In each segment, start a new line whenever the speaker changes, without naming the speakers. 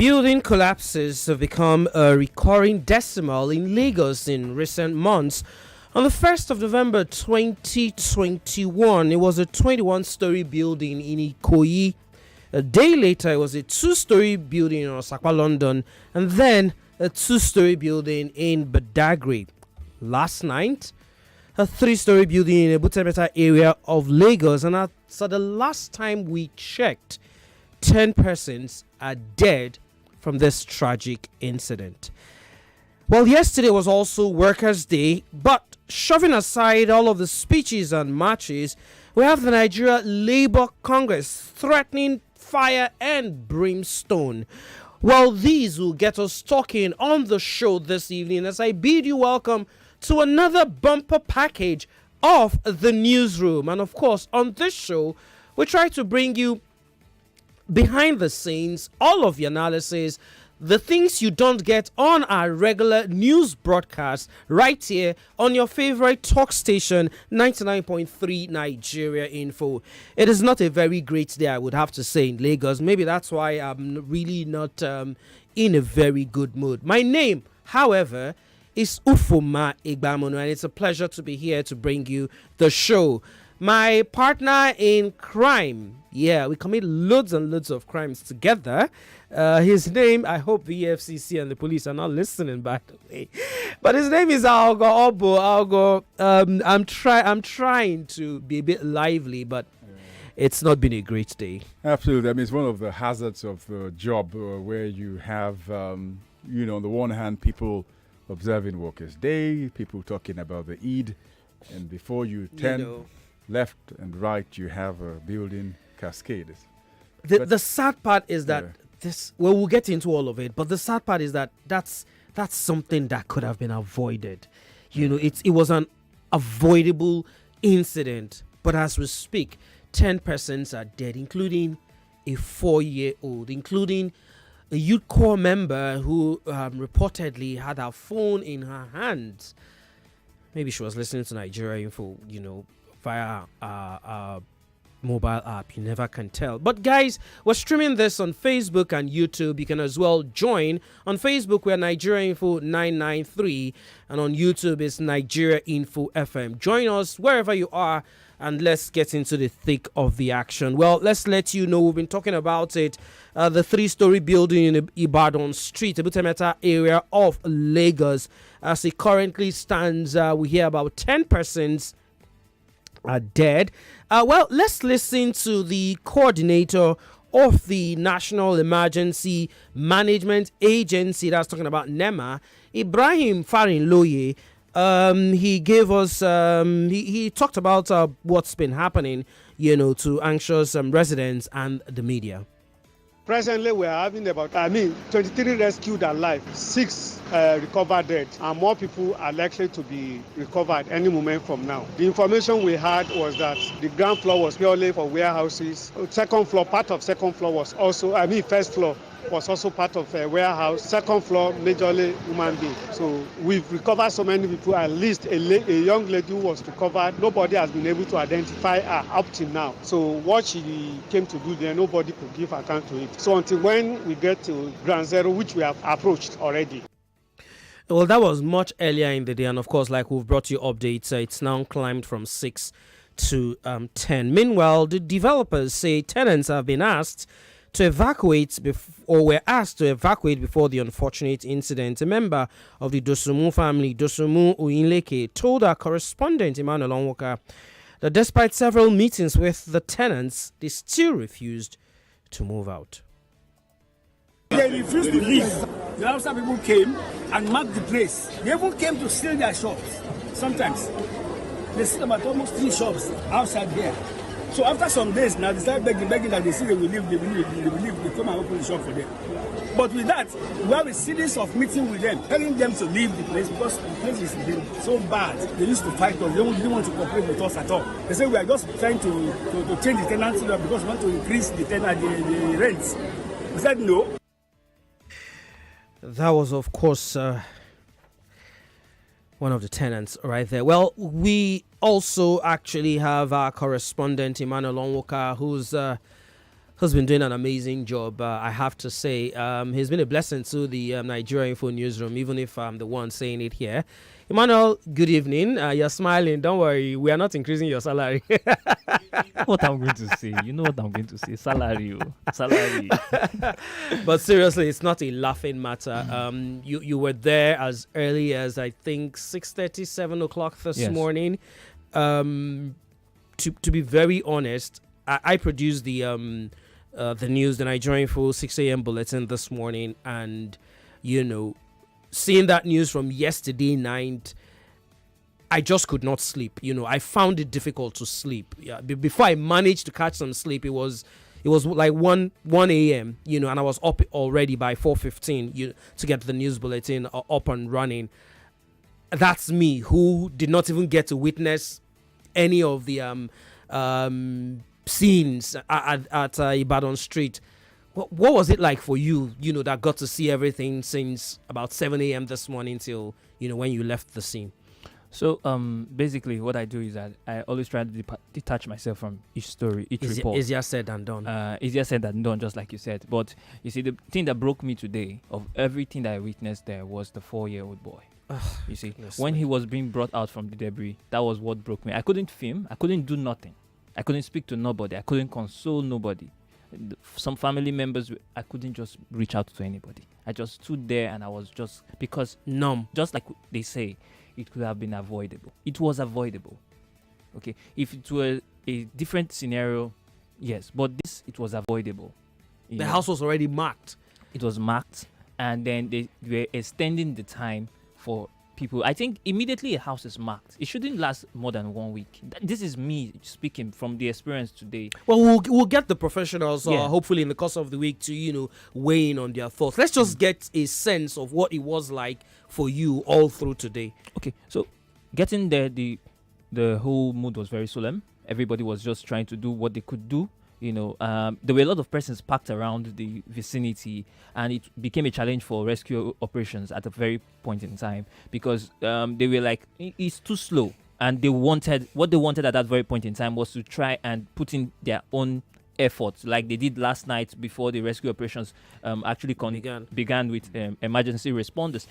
Building collapses have become a recurring decimal in Lagos in recent months. On the 1st of November 2021, it was a 21-story building in Ikoyi. A day later, it was a 2-story building in Osakwa, London, and then a 2-story building in Badagry. Last night, a 3-story building in a Butemeta area of Lagos, and so the last time we checked, 10 persons are dead from this tragic incident. Well, yesterday was also Workers' Day, but shoving aside all of the speeches and marches, we have the Nigeria Labour Congress threatening fire and brimstone. Well, these will get us talking on the show this evening as I bid you welcome to another bumper package of the Newsroom. And of course, on this show, we try to bring you behind the scenes, all of the analysis, the things you don't get on our regular news broadcast right here on your favorite talk station, 99.3 Nigeria Info. It is not a very great day, I would have to say, in Lagos. Maybe that's why I'm really not in a very good mood. My name, however, is Ufuoma Egbamuno, and it's a pleasure to be here to bring you the show. My partner in crime, yeah, we commit loads and loads of crimes together. His name, I hope the EFCC and the police are not listening, by the way. But his name is Aghogho. Oboh. I'm trying to be a bit lively, but it's not been a great day.
Absolutely. I mean, it's one of the hazards of the job where you have, on the one hand, people observing Workers' Day, people talking about the Eid, and before you turn left and right, you have a building cascade.
The sad part is that we'll get into all of it, but the sad part is that that's something that could have been avoided. It was an avoidable incident, but as we speak, 10 persons are dead, including a 4-year-old, including a youth corps member who reportedly had her phone in her hands. Maybe she was listening to Nigeria Info, via mobile app. You never can tell. But guys, we're streaming this on Facebook and YouTube. You can as well join. On Facebook, we're Nigeria Info 993, and on YouTube, it's Nigeria Info FM. Join us wherever you are, and let's get into the thick of the action. Well, let's let you know, we've been talking about it. The 3-story building in Ibadan Street, the Butemeta area of Lagos. As it currently stands, we hear about 10 persons are dead. Well, let's listen to the coordinator of the National Emergency Management Agency, that's talking about NEMA, Ibrahim Farinloye. He gave us, he talked about what's been happening, to anxious residents and the media.
Presently, we are having 23 rescued alive, 6 recovered dead, and more people are likely to be recovered any moment from now. The information we had was that the ground floor was purely for warehouses. Part of second floor was also, first floor was also part of a warehouse. Second floor, majorly human being. So we've recovered so many people. At least a young lady who was recovered, nobody has been able to identify her up till now. So what she came to do there, nobody could give account to it. So until when we get to ground zero, which we have approached already.
Well, that was much earlier in the day, and of course, like we've brought you updates, it's now climbed from 6 to 10. Meanwhile, the developers say tenants have been asked to evacuate were asked to evacuate before the unfortunate incident. A member of the Dosumu family, Dosumu Uyinleke, told our correspondent Emmanuel Onwoka that despite several meetings with the tenants, they still refused to move out.
They refused to leave. The Hausa people came and marked the place. They even came to steal their shops. Sometimes they steal about almost 3 shops outside here. So after some days now, they start begging that they see they will leave, they come and open the shop for them. But with that, we have a series of meetings with them, telling them to leave the place because the place is so bad. They used to fight us. They didn't want to cooperate with us at all. They said we are just trying to change the tenancy because we want to increase the rents. We said no.
That was, of course, one of the tenants right there. Well, we also actually have our correspondent Emmanuel Onwoka, who's who's been doing an amazing job, I have to say. He's been a blessing to the Nigerian Info Newsroom, even if I'm the one saying it here. Emmanuel, good evening. You're smiling. Don't worry. We are not increasing your salary.
What I'm going to say. You know what I'm going to say. Salary. Salary.
But seriously, it's not a laughing matter. You were there as early as, I think, 6:30, 7 o'clock this morning. To be very honest, I produced the news, the Nigerian Info 6 a.m. bulletin this morning, and seeing that news from yesterday night, I just could not sleep. I found it difficult to sleep. Yeah, before I managed to catch some sleep, it was like 1 a.m. And I was up already by 4:15 to get the news bulletin up and running. That's me, who did not even get to witness any of the scenes at Ibadan Street. What was it like for you, that got to see everything since about 7 a.m. this morning till, when you left the scene?
So, basically what I do is that I always try to detach myself from each story, each report.
Easier said than done.
Easier said than done, just like you said. But you see, the thing that broke me today of everything that I witnessed there was the 4-year-old boy. You see, when he was being brought out from the debris, that was what broke me. I couldn't film. I couldn't do nothing. I couldn't speak to nobody. I couldn't console nobody. Some family members, I couldn't just reach out to anybody. I just stood there and I was just, because
numb.
Just like they say, it could have been avoidable. It was avoidable. Okay, if it were a different scenario, yes, but it was avoidable.
The house was already marked.
It was marked, and then they were extending the time for people. I think immediately a house is marked, it shouldn't last more than 1 week. This is me speaking from the experience today.
Well, we'll get the professionals hopefully in the course of the week to weigh in on their thoughts. Let's just get a sense of what it was like for you all through today.
Okay, so getting there, the whole mood was very solemn. Everybody was just trying to do what they could do. There were a lot of persons packed around the vicinity, and it became a challenge for rescue operations at a very point in time, because they were like, it's too slow, and what they wanted at that very point in time was to try and put in their own efforts, like they did last night before the rescue operations actually began with emergency responders.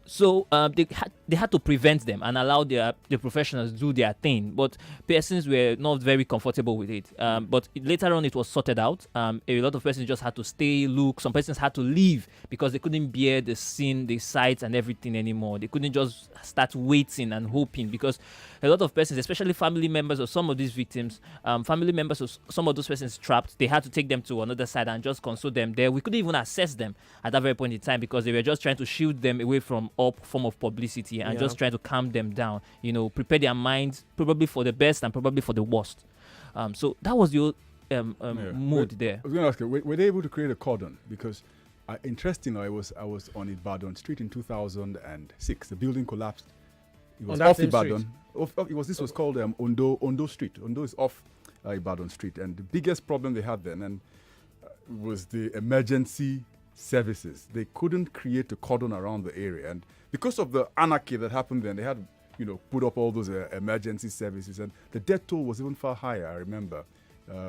So they had to prevent them and allow the professionals do their thing, but persons were not very comfortable with it. But later on, it was sorted out. A lot of persons just had to stay, look. Some persons had to leave because they couldn't bear the scene, the sights, and everything anymore. They couldn't just start waiting and hoping, because a lot of persons, especially family members of some of these victims, family members of some of those persons trapped, they had to take them to another side and just console them there. We couldn't even assess them at that very point in time because they were just trying to shield them away from all form of publicity and just trying to calm them down, prepare their minds probably for the best and probably for the worst. So that was your mood there.
I was going to ask you, were they able to create a cordon? Because interestingly, I was on Ibadan Street in 2006. The building collapsed. It was off Ibadan. This was called Ondo Street. Ondo is off Ibadan Street, and the biggest problem they had then was the emergency services. They couldn't create a cordon around the area, and because of the anarchy that happened then, they had put up all those emergency services, and the death toll was even far higher, I remember,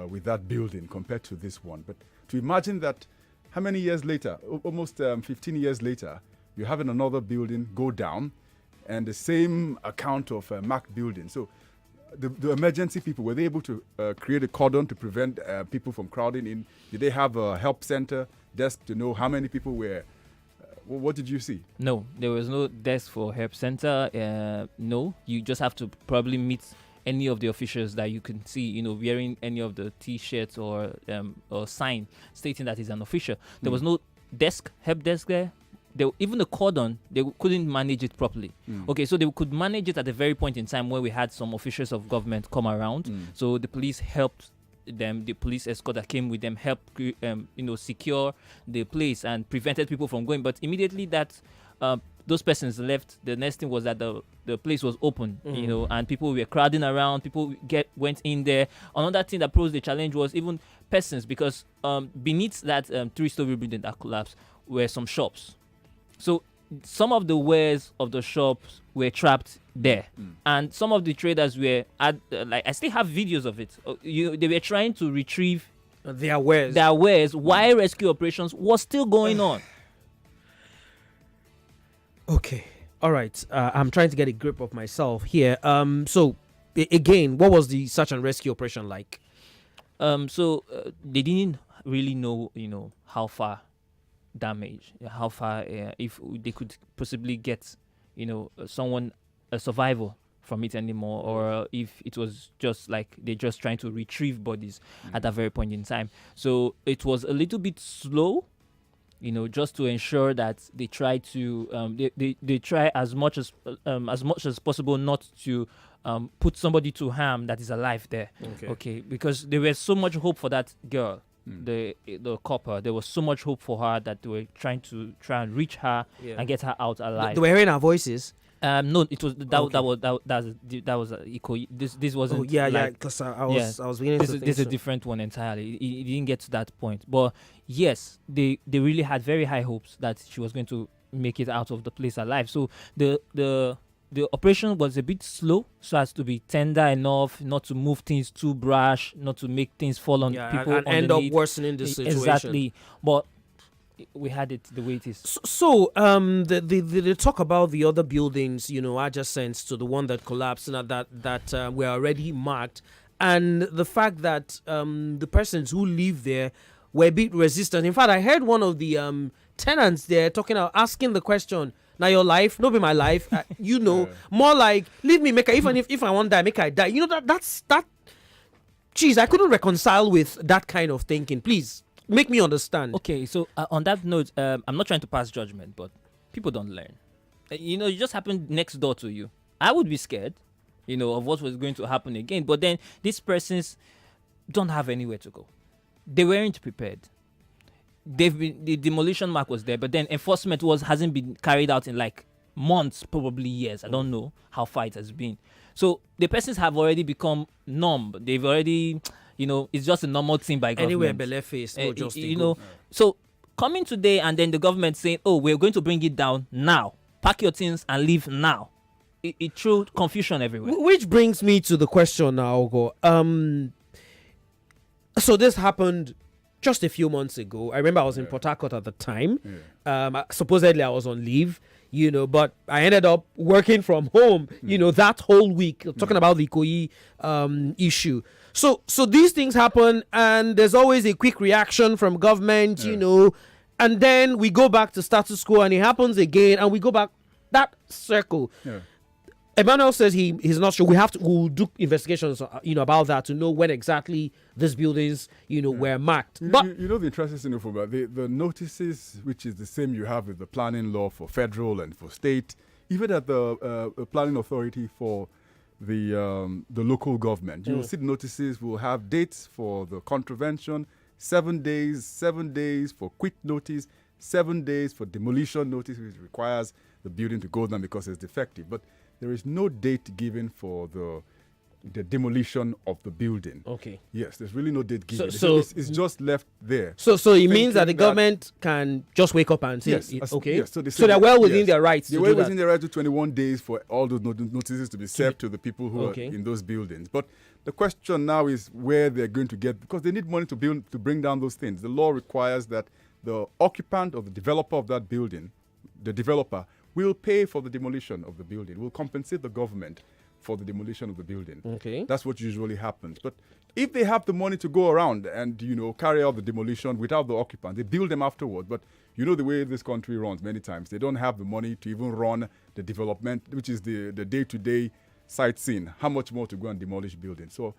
with that building compared to this one. But to imagine that, how many years later, almost 15 years later, you're having another building go down and the same account of marked building. So the emergency people, were they able to create a cordon to prevent people from crowding in? Did they have a help center desk to know how many people were? What did you see?
No, there was no desk for help center. No, you just have to probably meet any of the officials that you can see, wearing any of the T-shirts or sign stating that he's an official. There was no help desk there. Even the cordon, they couldn't manage it properly. Okay, so they could manage it at the very point in time where we had some officials of government come around. So the police helped them. The police escort that came with them helped secure the place and prevented people from going. But immediately that those persons left, the next thing was that the place was open, and people were crowding around. People went in there. Another thing that posed the challenge was even persons, because beneath that 3-story building that collapsed were some shops. So some of the wares of the shops were trapped there, and some of the traders were I still have videos of it. They were trying to retrieve
Their wares.
Why rescue operations was still going on.
Okay. All right. I'm trying to get a grip of myself here. So, again, what was the search and rescue operation like?
They didn't really know, how far damage, how far, if they could possibly get, someone, a survivor from it anymore, or if it was just like they're just trying to retrieve bodies at that very point in time. So it was a little bit slow, just to ensure that they try to they try as much as possible not to put somebody to harm that is alive there. Okay, because there was so much hope for that girl, the copper. There was so much hope for her that they were trying and reach her and get her out alive.
They were hearing our voices.
No, it was that was eco. This wasn't.
Oh yeah. Because I was beginning to think
this is a different one entirely. It didn't get to that point, but yes, they really had very high hopes that she was going to make it out of the place alive. So the operation was a bit slow, so as to be tender enough, not to move things too brash, not to make things fall on people
and end up worsening the situation.
Exactly, but we had it the way it is.
So they talk about the other buildings, adjacent to the one that collapsed and that were already marked, and the fact that the persons who live there were a bit resistant. In fact, I heard one of the tenants there asking the question, "Now your life, no be my life," more like leave me, make I, even if I want to die, make I die. That's. Jeez, I couldn't reconcile with that kind of thinking. Please. Make me understand.
Okay, so on that note, I'm not trying to pass judgment, but people don't learn. It just happened next door to you. I would be scared, of what was going to happen again. But then these persons don't have anywhere to go. They weren't prepared. The demolition mark was there, but then enforcement hasn't been carried out in like months, probably years. I don't know how far it has been. So the persons have already become numb. They've already. It's just a normal thing by government.
Anywhere belly face,
So coming today and then the government saying, "Oh, we're going to bring it down now. Pack your things and leave now." It threw confusion everywhere.
Which brings me to the question now, Aghogho. So this happened just a few months ago. I remember I was in Port Harcourt at the time. Supposedly I was on leave, but I ended up working from home, that whole week, talking about the Ikoyi issue. So these things happen, and there's always a quick reaction from government, and then we go back to status quo, and it happens again, and we go back that circle. Emmanuel says he's not sure. We'll do investigations, about that to know when exactly these buildings, were marked. But
the interesting thing, Ufuoma, the notices, which is the same you have with the planning law for federal and for state, even at the planning authority for the local government. You will see the notices will have dates for the contravention, 7 days for quit notice, 7 days for demolition notice, which requires the building to go down because it's defective. But there is no date given for the demolition of the building.
Okay.
Yes, there's really no date given.
So
it's just left there.
So it means that the government can just wake up and say, okay.
Yes,
so they're well within their rights.
They're well within their right to 21 days for all those notices to be served to the people who are in those buildings. But the question now is where they're going to get, because they need money to bring down those things. The law requires that the occupant or the developer of that building, the developer, will pay for the demolition of the building, will compensate the government for the demolition of the building.
Okay.
That's what usually happens. But if they have the money to go around and, carry out the demolition without the occupant, they build them afterward. But the way this country runs many times, they don't have the money to even run the development, which is the day-to-day sightseeing. How much more to go and demolish buildings? So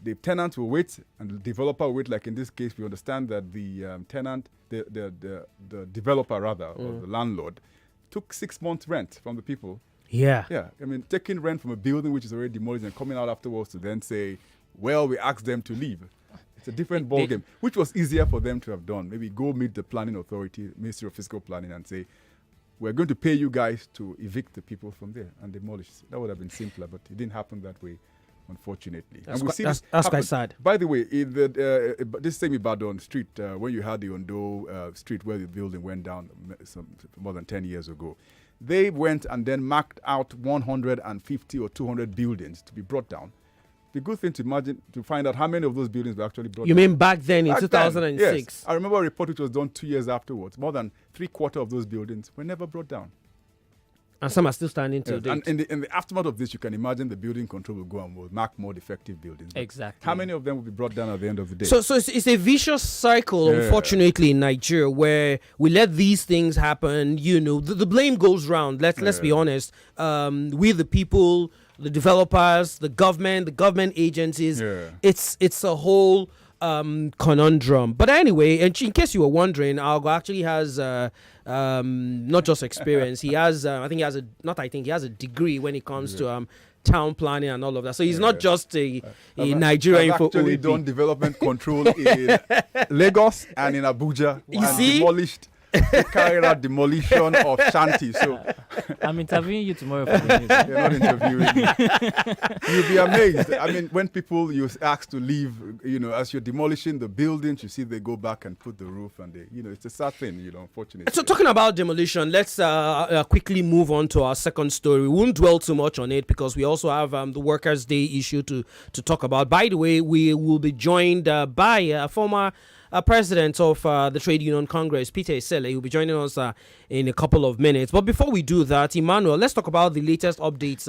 the tenant will wait and the developer will wait. Like in this case, we understand that the tenant, the developer rather, or the landlord, took 6 months rent from the people.
Yeah.
Yeah. I mean, taking rent from a building which is already demolished and coming out afterwards to then say, well, we asked them to leave. It's a different ballgame, which was easier for them to have done. Maybe go meet the planning authority, Ministry of Fiscal Planning, and say, we're going to pay you guys to evict the people from there and demolish. That would have been simpler, but it didn't happen that way, unfortunately.
That's quite sad.
By the way, in this same Ibadan street, when you had the Ondo street where the building went down more than 10 years ago, they went and then marked out 150 or 200 buildings to be brought down. the good thing to find out how many of those buildings were actually brought
You
down.
mean back then in
Back then,
2006?
yes. I remember a report which was done 2 years afterwards. More than 3/4 of those buildings were never brought down.
And some are still standing
Yes.
today.
And in the aftermath of this, you can imagine the building control will go and will mark more defective buildings. But
Exactly.
how many of them will be brought down at the end of the day?
So it's a vicious cycle,
Yeah.
unfortunately, in Nigeria, where we let these things happen. The blame goes round. Let's be honest. We the people, the developers, the government agencies.
Yeah.
It's a whole conundrum. But anyway, and in case you were wondering, Aghogho actually has not just experience. He has he has a degree when it comes to town planning and all of that. So he's not just a Nigerian
I've
for
actually
OAB.
done development control in Lagos and in Abuja.
You
and
see?
we carried out demolition of shanties. So
I'm interviewing you tomorrow for the news.
you're not interviewing me. You'll be amazed. I mean, when people you ask to leave, as you're demolishing the buildings, you see they go back and put the roof, and it's a sad thing, unfortunately.
So talking about demolition, let's quickly move on to our second story. We won't dwell too much on it because we also have the Workers' Day issue to talk about. By the way, we will be joined by a former president of the Trade Union Congress, Peter Esele. He'll be joining us in a couple of minutes. But before we do that, Emmanuel, let's talk about the latest updates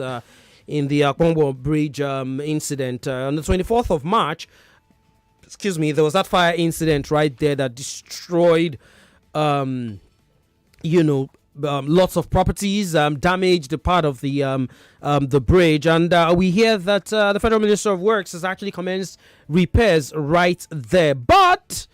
in the Apongbon Bridge incident. On the 24th of March, there was that fire incident right there that destroyed, lots of properties, damaged the part of the bridge, and we hear that the Federal Minister of Works has actually commenced repairs right there. But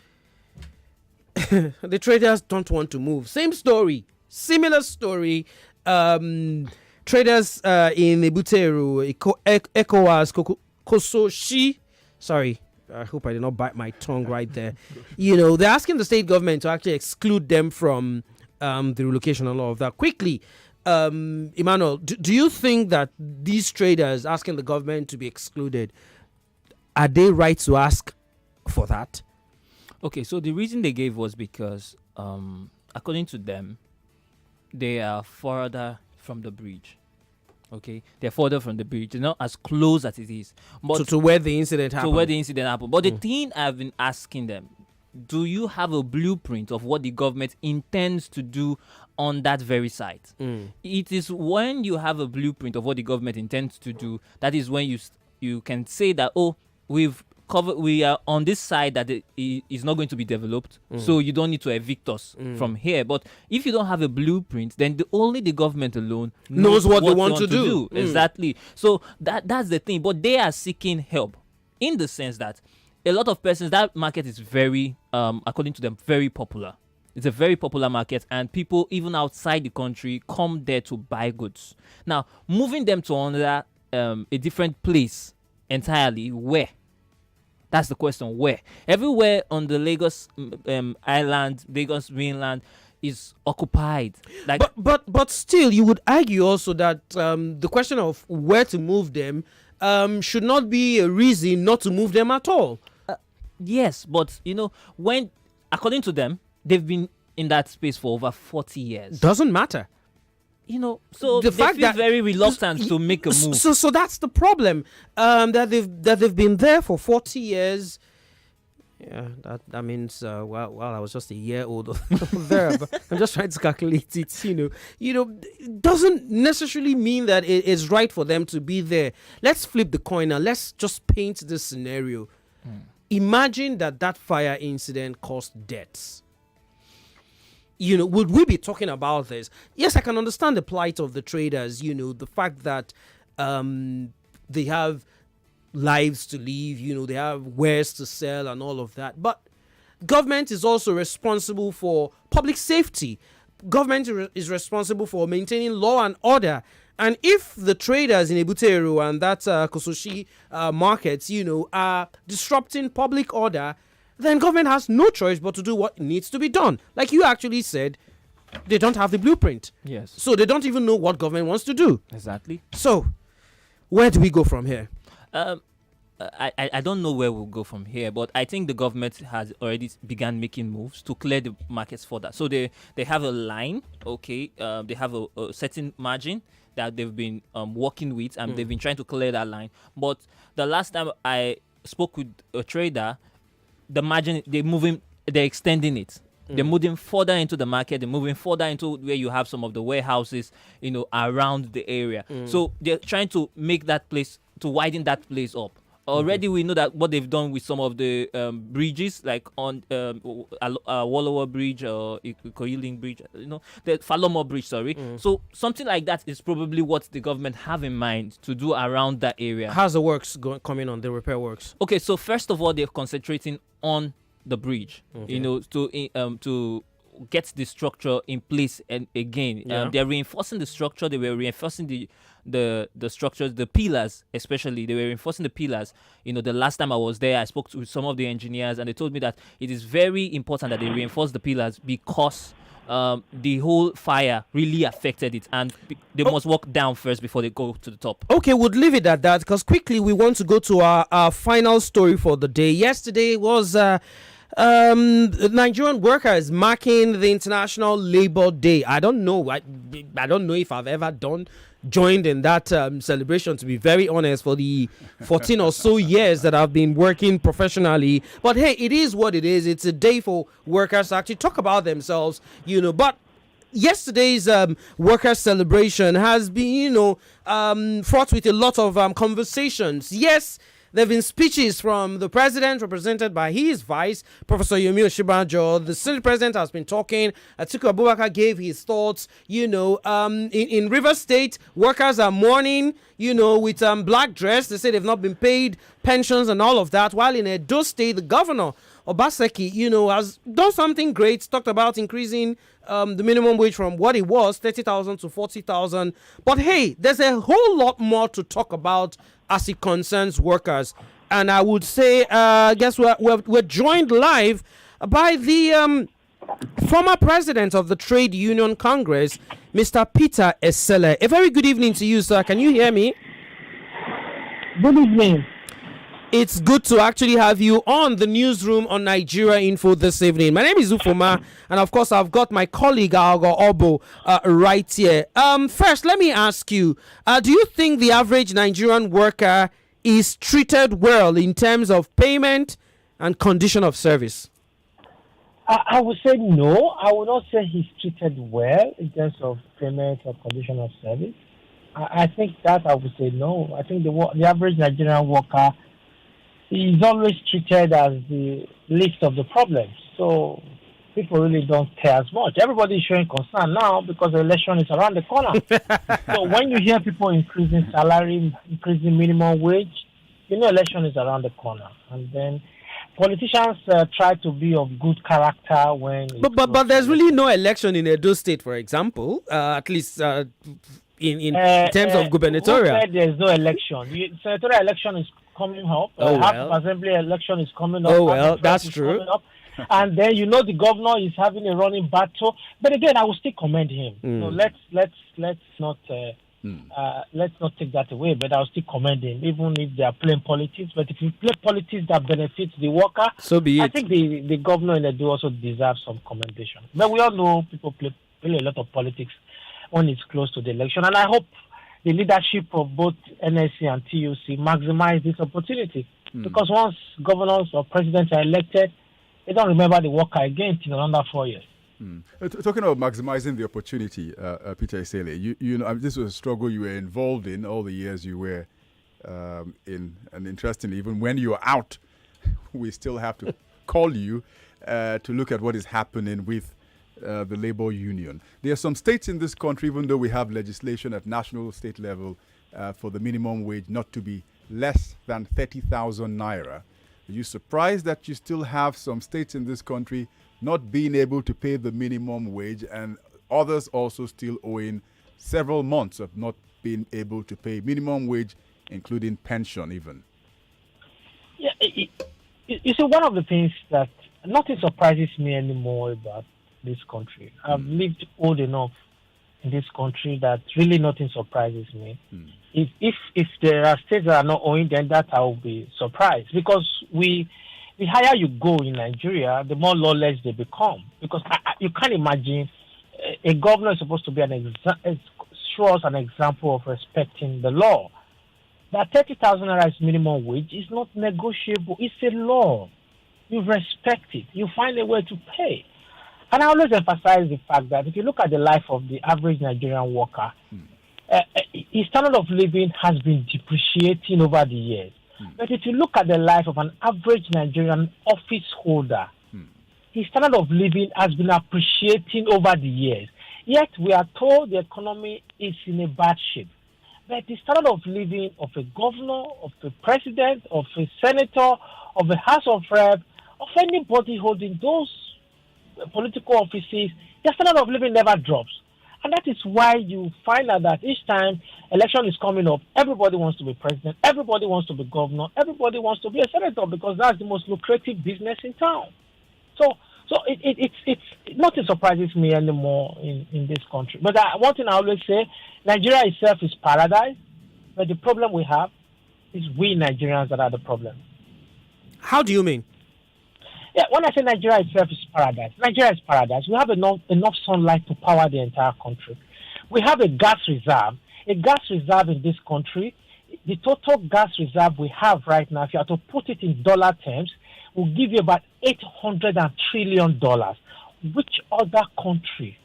the traders don't want to move. Same story, similar story. Traders in Ebuteru, ECOWAS, Kososhi. Sorry, I hope I did not bite my tongue right there. They're asking the state government to actually exclude them from the relocation and all of that. Quickly, Emmanuel, do you think that these traders asking the government to be excluded, are they right to ask for that?
Okay, so the reason they gave was because, according to them, they are further from the bridge. Okay, they're further from the bridge. They're not as close as it is. But
to where the incident happened.
But the thing I've been asking them, do you have a blueprint of what the government intends to do on that very site? It is when you have a blueprint of what the government intends to do, that is when you can say that, we are on this side that it is not going to be developed, so you don't need to evict us from here. But if you don't have a blueprint, then only the government alone
knows what they want to do.
Exactly. So that's the thing. But they are seeking help in the sense that a lot of persons, that market is very, according to them, very popular. It's a very popular market, and people even outside the country come there to buy goods. Now, moving them to another, a different place entirely, where? That's the question. Where? Everywhere on the Lagos island, Lagos mainland is occupied.
But still, you would argue also that the question of where to move them should not be a reason not to move them at all.
Yes, but when, according to them, they've been in that space for over 40 years.
Doesn't matter.
So
the
they
fact
feel
that
very reluctant to make a move.
So that's the problem. That they've been there for 40 years. Yeah, that means I was just a year old there. But I'm just trying to calculate it. It doesn't necessarily mean that it is right for them to be there. Let's flip the coin now. Let's just paint this scenario. Imagine that fire incident caused deaths. Would we be talking about this? Yes, I can understand the plight of the traders, the fact that they have lives to live, they have wares to sell and all of that. But government is also responsible for public safety. Government is responsible for maintaining law and order. And if the traders in Ebuteru and that Kososhi markets, are disrupting public order, then government has no choice but to do what needs to be done. Like you actually said, they don't have the blueprint.
Yes.
So they don't even know what government wants to do.
Exactly.
So where do we go from here?
I don't know where we'll go from here, but I think the government has already began making moves to clear the markets further. So they have a line, okay, they have a certain margin that they've been working with, and they've been trying to clear that line. But the last time I spoke with a trader, the margin, they're extending it. They're moving further into the market. They're moving further into where you have some of the warehouses, around the area. So they're trying to make that place, to widen that place up. Already we know that what they've done with some of the bridges, like on Wallowa Bridge or Ikoyiling Bridge, the Falomo Bridge, sorry. So something like that is probably what the government have in mind to do around that area.
How's the works coming on, the repair works?
Okay, so first of all, they're concentrating on the bridge, to get the structure in place. And again, they're reinforcing the structure. They were reinforcing the structures, the pillars especially. They were reinforcing the pillars. The last time I was there, I spoke to some of the engineers, and they told me that it is very important that they reinforce the pillars because the whole fire really affected it, and they must walk down first before they go to the top.
Okay, we'll leave it at that because quickly we want to go to our final story for the day. Yesterday was Nigerian workers marking the International Labour Day. I don't know. I don't know if I've ever joined in that celebration, to be very honest, for the 14 or so years that I've been working professionally. But hey, it is what it is. It's a day for workers to actually talk about themselves, but yesterday's workers celebration has been fraught with a lot of conversations. Yes, there have been speeches from the president, represented by his vice, Professor Yomi Oshibanjo. The Senate president has been talking. Atiku Abubakar gave his thoughts. In Rivers State, workers are mourning, with black dress. They say they've not been paid pensions and all of that. While in Edo State, the governor, Obaseki, has done something great, talked about increasing the minimum wage from what it was, 30,000 to 40,000. But hey, there's a whole lot more to talk about as it concerns workers. And I would say, I guess we're joined live by the former president of the Trade Union Congress, Mr. Peter Esele. A very good evening to you, sir. Can you hear me?
Good evening.
It's good to actually have you on the newsroom on Nigeria Info this evening. My name is Ufuoma, and of course, I've got my colleague Oboh right here. First, let me ask you: do you think the average Nigerian worker is treated well in terms of payment and condition of service?
I would say no. I would not say he's treated well in terms of payment or condition of service. I think that I would say no. I think the average Nigerian worker is always treated as the least of the problems. So people really don't care as much. Everybody is showing concern now because the election is around the corner. So when you hear people increasing salary, increasing minimum wage, election is around the corner. And then politicians try to be of good character when...
But there's really no election in Edo State, for example, at least... in terms of gubernatorial.
Who said there's no election? Senatorial election is coming up. Half Assembly election is coming up.
Oh, well, that's true.
And then the governor is having a running battle. But again, I will still commend him. So let's not take that away. But I will still commend him, even if they are playing politics. But if you play politics that benefits the worker,
so be it.
I think the governor in Edo also deserves some commendation. But we all know people play a lot of politics when it's close to the election. And I hope the leadership of both NSC and TUC maximize this opportunity. Because once governors or presidents are elected, they don't remember the worker again in another 4 years.
Talking about maximizing the opportunity, Peter Esele, this was a struggle you were involved in all the years you were in. And interestingly, even when you are out, we still have to call you to look at what is happening with the labor union. There are some states in this country, even though we have legislation at national state level for the minimum wage not to be less than 30,000 naira. Are you surprised that you still have some states in this country not being able to pay the minimum wage, and others also still owing several months of not being able to pay minimum wage, including pension even?
Yeah, you see, one of the things that nothing surprises me anymore about this country. I've lived old enough in this country that really nothing surprises me. If there are states that are not owing, then that I will be surprised, because the higher you go in Nigeria, the more lawless they become. Because you can't imagine a governor is supposed to be show us an example of respecting the law. That 30,000 naira is minimum wage is not negotiable. It's a law. You respect it. You find a way to pay. And I always emphasize the fact that if you look at the life of the average Nigerian worker, his standard of living has been depreciating over the years. But if you look at the life of an average Nigerian office holder, his standard of living has been appreciating over the years. Yet we are told the economy is in a bad shape. But the standard of living of a governor, of a president, of a senator, of a House of Rep, of anybody holding those political offices, their standard of living never drops. And that is why you find out that each time election is coming up, everybody wants to be president, everybody wants to be governor, everybody wants to be a senator, because that's the most lucrative business in town. So it's nothing surprises me anymore in this country. But one thing I always say, Nigeria itself is paradise, but the problem we have is we Nigerians that are the problem.
How do you mean?
Yeah, when I say Nigeria itself is paradise, Nigeria is paradise. We have enough sunlight to power the entire country. We have a gas reserve. A gas reserve in this country, the total gas reserve we have right now, if you are to put it in dollar terms, will give you about $800 trillion. Which other country?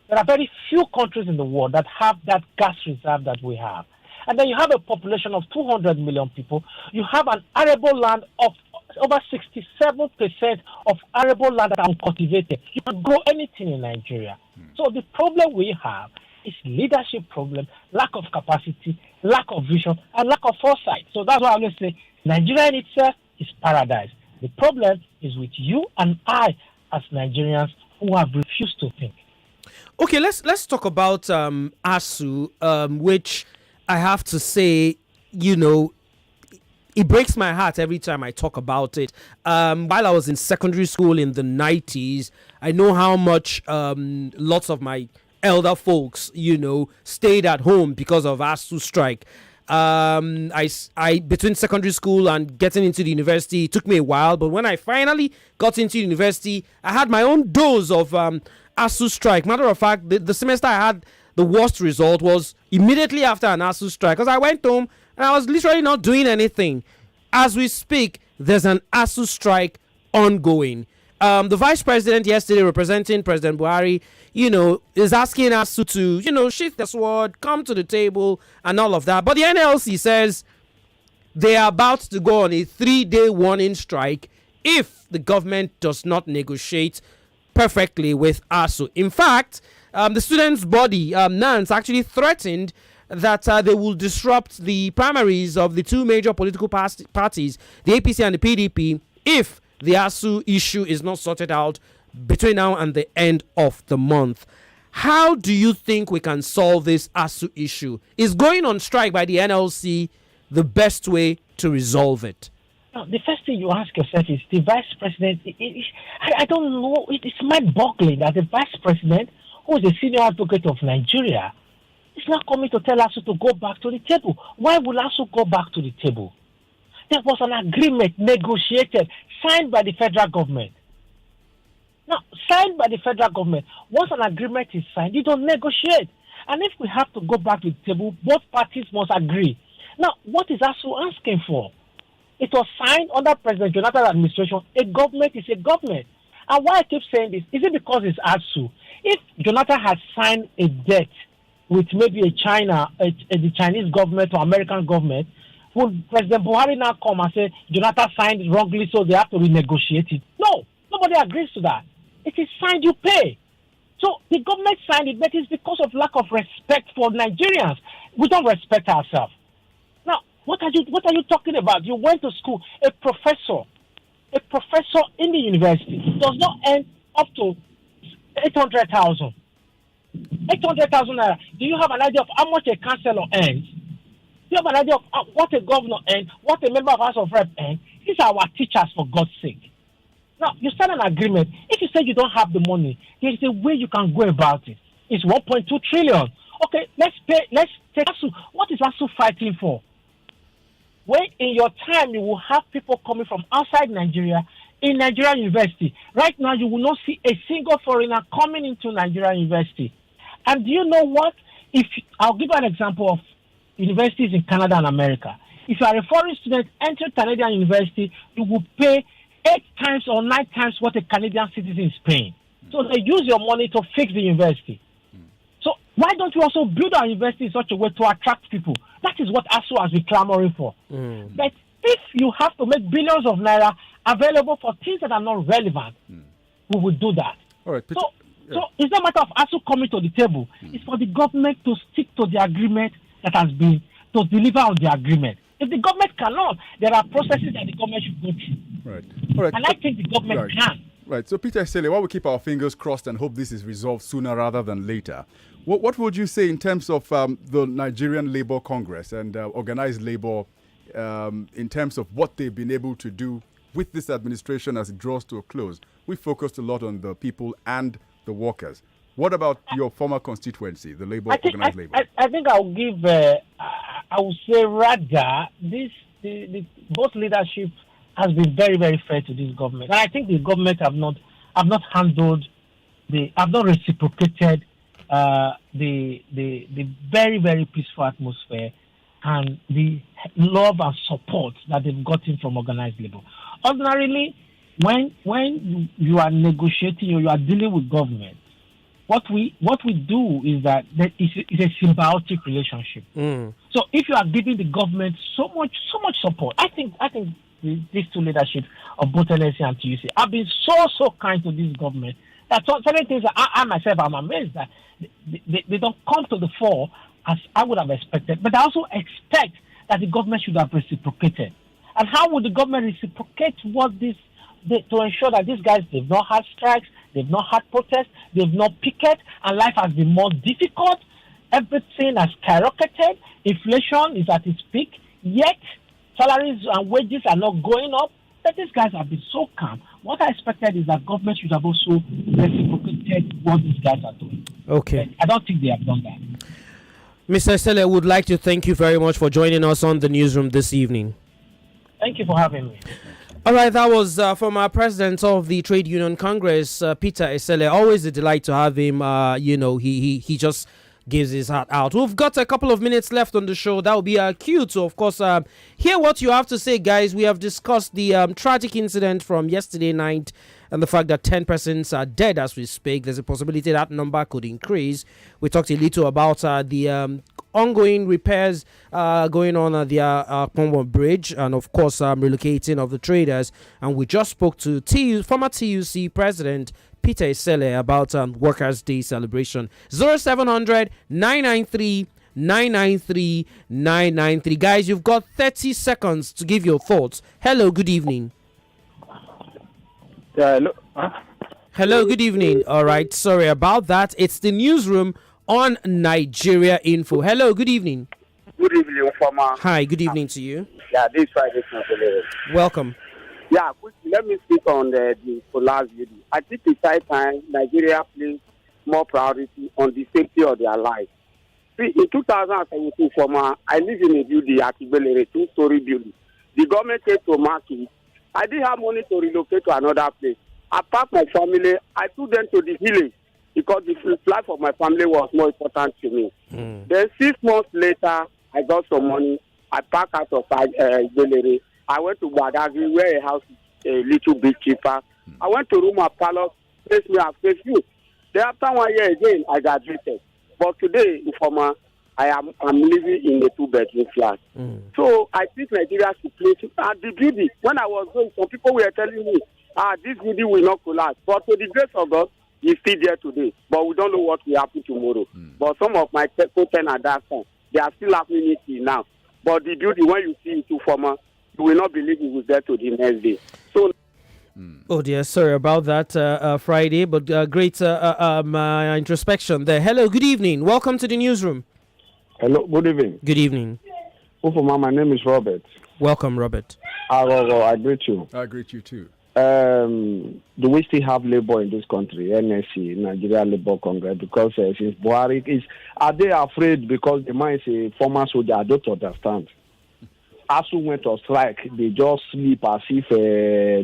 There are very few countries in the world that have that gas reserve that we have. And then you have a population of 200 million people. You have an arable land of over 67% of arable land that are uncultivated. You can grow anything in Nigeria. So the problem we have is leadership problem, lack of capacity, lack of vision, and lack of foresight. So that's why I always say Nigeria in itself is paradise. The problem is with you and I as Nigerians who have refused to think.
Okay, let's talk about ASU, which I have to say, it breaks my heart every time I talk about it. While I was in secondary school in the 90s, I know how much lots of my elder folks, stayed at home because of Asus Strike. I between secondary school and getting into the university, it took me a while, but when I finally got into university, I had my own dose of Asus Strike. Matter of fact, the semester I had the worst result was immediately after an Asus Strike, because I went home and I was literally not doing anything. As we speak, there's an Asus Strike ongoing. The vice president yesterday, representing President Buhari, is asking ASU to, sheath the sword, come to the table, and all of that. But the NLC says they are about to go on a 3-day warning strike if the government does not negotiate perfectly with ASU. In fact, the students' body, NANS, actually threatened that they will disrupt the primaries of the two major political parties, the APC and the PDP, if the ASU issue is not sorted out between now and the end of the month. How do you think we can solve this ASU issue? Is going on strike by the NLC the best way to resolve it?
Now, the first thing you ask yourself is the vice president. I don't know. It's mind-boggling that the vice president, who is the senior advocate of Nigeria, is not coming to tell ASU to go back to the table. Why will ASU go back to the table? There was an agreement negotiated, signed by the federal government. Now, signed by the federal government, once an agreement is signed, you don't negotiate. And if we have to go back to the table, both parties must agree. Now, what is ASU asking for? It was signed under President Jonathan's administration. A government is a government. And why I keep saying this, is it because it's ASU? If Jonathan had signed a debt with maybe the Chinese government or American government, would President Buhari now come and say Jonathan signed it wrongly, so they have to renegotiate it? No, nobody agrees to that. It is signed, you pay. So the government signed it, but it's because of lack of respect for Nigerians. We don't respect ourselves. Now, what are you talking about? You went to school. A professor in the university does not earn up to 800,000. 800,000 naira. Do you have an idea of how much a councillor earns? Do you have an idea of what a governor earns, what a member of House of Rep earns? These are our teachers, for God's sake. Now, you sign an agreement. If you say you don't have the money, there is a way you can go about it. is 1.2 trillion. Okay, let's take ASU. What is ASU fighting for? When in your time you will have people coming from outside Nigeria in Nigerian university. Right now you will not see a single foreigner coming into Nigerian university. And do you know what? I'll give you an example of universities in Canada and America. If you are a foreign student entering Canadian university, you will pay 8 times or 9 times what a Canadian citizen is paying. So they use your money to fix the university. So why don't you also build our university in such a way to attract people? That is what ASU has been clamoring for. But if you have to make billions of naira available for things that are not relevant, we will do that.
All right,
so it's not a matter of ASU coming to the table. It's for the government to stick to the agreement that has been, to deliver on the agreement. If the government cannot, there are processes that the government should go through.
Right. All right.
And I think the government can.
Right. So, Peter Esele, while we keep our fingers crossed and hope this is resolved sooner rather than later, what would you say in terms of the Nigerian Labour Congress and organized labor in terms of what they've been able to do with this administration as it draws to a close? We focused a lot on the people and the workers. What about your former constituency, the organized labor?
I think I'll give, I would say rather, both leadership has been very, very fair to this government. And I think the government have not reciprocated the very, very peaceful atmosphere and the love and support that they've gotten from organized labor. Ordinarily, when you are negotiating or you are dealing with government, what we do is that it's a symbiotic relationship. So if you are giving the government so much support, I think these two leadership of both NSC and TUC have been so kind to this government that certain things I myself am amazed that they don't come to the fore as I would have expected. But I also expect that the government should have reciprocated. And how would the government reciprocate to ensure that these guys, they've not had strikes, they've not had protests, they've not picket, and life has been more difficult. Everything has skyrocketed. Inflation is at its peak, yet salaries and wages are not going up. But these guys have been so calm. What I expected is that government should have also reciprocated what these guys are doing.
Okay.
But I don't think they have done that.
Mr. Esele, would like to thank you very much for joining us on the newsroom this evening.
Thank you for having me.
All right, that was from our president of the Trade Union Congress, Peter Esele. Always a delight to have him. He just gives his heart out. We've got a couple of minutes left on the show. That will be our cue to, of course, hear what you have to say, guys. We have discussed the tragic incident from yesterday night and the fact that 10 persons are dead as we speak. There's a possibility that number could increase. We talked a little about the ongoing repairs going on at the Apongbon bridge and, of course, relocating of the traders. And we just spoke to former TUC president Peter Esele about Workers' Day celebration. 0700 993 993 993. Guys, you've got 30 seconds to give your thoughts. Hello, good evening.
Hello.
Hello, good evening. All right, sorry about that. It's the newsroom on Nigeria Info. Hello, good evening.
Good evening, Ufuoma.
Hi, good evening to you.
Yeah, this Friday.
Welcome.
Yeah, let me speak on the collapse video. I think it's high time Nigeria places more priority on the safety of their lives. See, in 2017, I live in a building at Ibelere, 2-story building. The government came to mark it. I didn't have money to relocate to another place. I packed my family. I took them to the village because the life of my family was more important to me. Then 6 months later, I got some money. I packed out of Ibelere. I went to Badagry, where a house is a little bit cheaper. I went to Ruma Palace, face me and face you. Then after 1 year again, I graduated. But today, Ufuoma, I'm living in a 2-bedroom flat. So I think Nigeria should place at the building. When I was going, some people were telling me, this building will not collapse. But to the grace of God, it's still there today. But we don't know what will happen tomorrow. But some of my co-tenants at that time, they are still happening it now. But the building, when you see it, Ufuoma, you will not believe it was there to the next day. So.
Oh dear, sorry about that, Friday, but great introspection there. Hello, good evening. Welcome to the newsroom.
Hello, good evening.
Good evening.
Ufuoma, my name is Robert.
Welcome, Robert.
Aghogho, I greet you.
I greet you too.
do we still have labor in this country? NSC, Nigeria Labour Congress, because since Buhari are they afraid because the man is a former soldier? I don't understand. Asu went on strike. They just sleep as if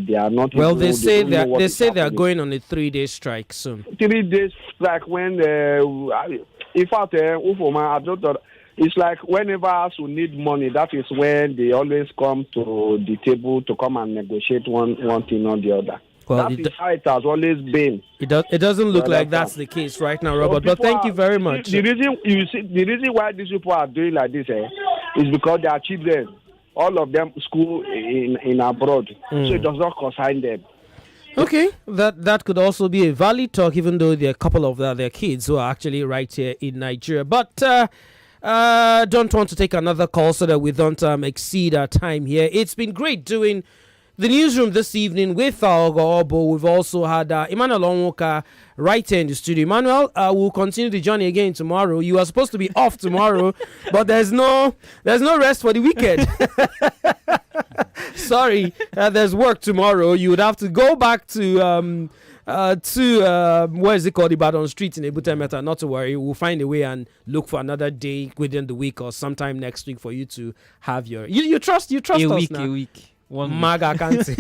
they are not.
Well, they say they are going on a 3-day strike soon.
3 days strike when, in fact, Ufuoma, I don't. It's like whenever Asu need money, that is when they always come to the table to come and negotiate one thing or the other. Well, that is how it has always been.
It doesn't look like that's the case right now, Robert. But thank you very much.
The reason why these people are doing like this is because their children, all of them, school in abroad, so it does not concern them.
Okay, that could also be a valid talk, even though there are a couple of their kids who are actually right here in Nigeria. But don't want to take another call so that we don't exceed our time here. It's been great doing the newsroom this evening with Oboh. We've also had Emmanuel Onwoka right here in the studio. Emmanuel, we'll continue the journey again tomorrow. You are supposed to be off tomorrow, but there's no rest for the weekend. Sorry, there's work tomorrow. You would have to go back to where is it called, Ibadan Street in Ebute Meta. Not to worry, we'll find a way and look for another day within the week or sometime next week for you to have your you trust us now.
A week. One
Maga can't say.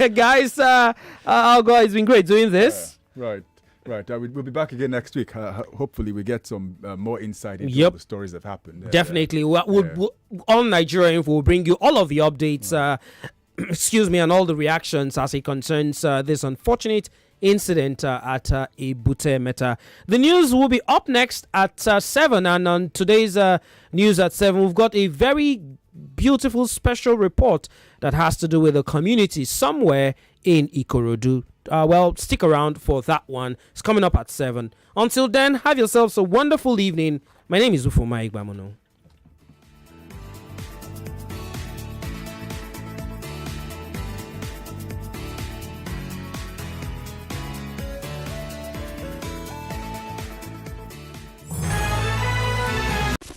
Guys, Aghogho, it's been great doing this.
Right. We'll be back again next week. Hopefully, we get some more insight into all the stories that happened.
Definitely. We'll, on Nigeria Info, we'll bring you all of the updates, and all the reactions as it concerns this unfortunate incident at Ebute Meta. The news will be up next at 7, and on today's news at 7, we've got a very beautiful special report that has to do with a community somewhere in Ikorodu. Well, stick around for that one. It's coming up at 7. Until then, have yourselves a wonderful evening. My name is Ufuoma Egbamuno.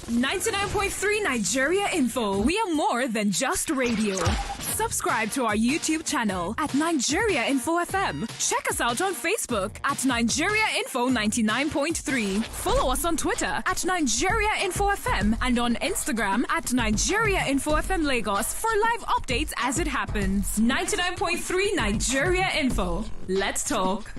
99.3 Nigeria Info. We are more than just radio. Subscribe to our YouTube channel at Nigeria Info FM. Check us out on Facebook at Nigeria Info 99.3. Follow us on Twitter at Nigeria Info FM and on Instagram at Nigeria Info FM Lagos for live updates as it happens. 99.3 Nigeria Info. Let's talk.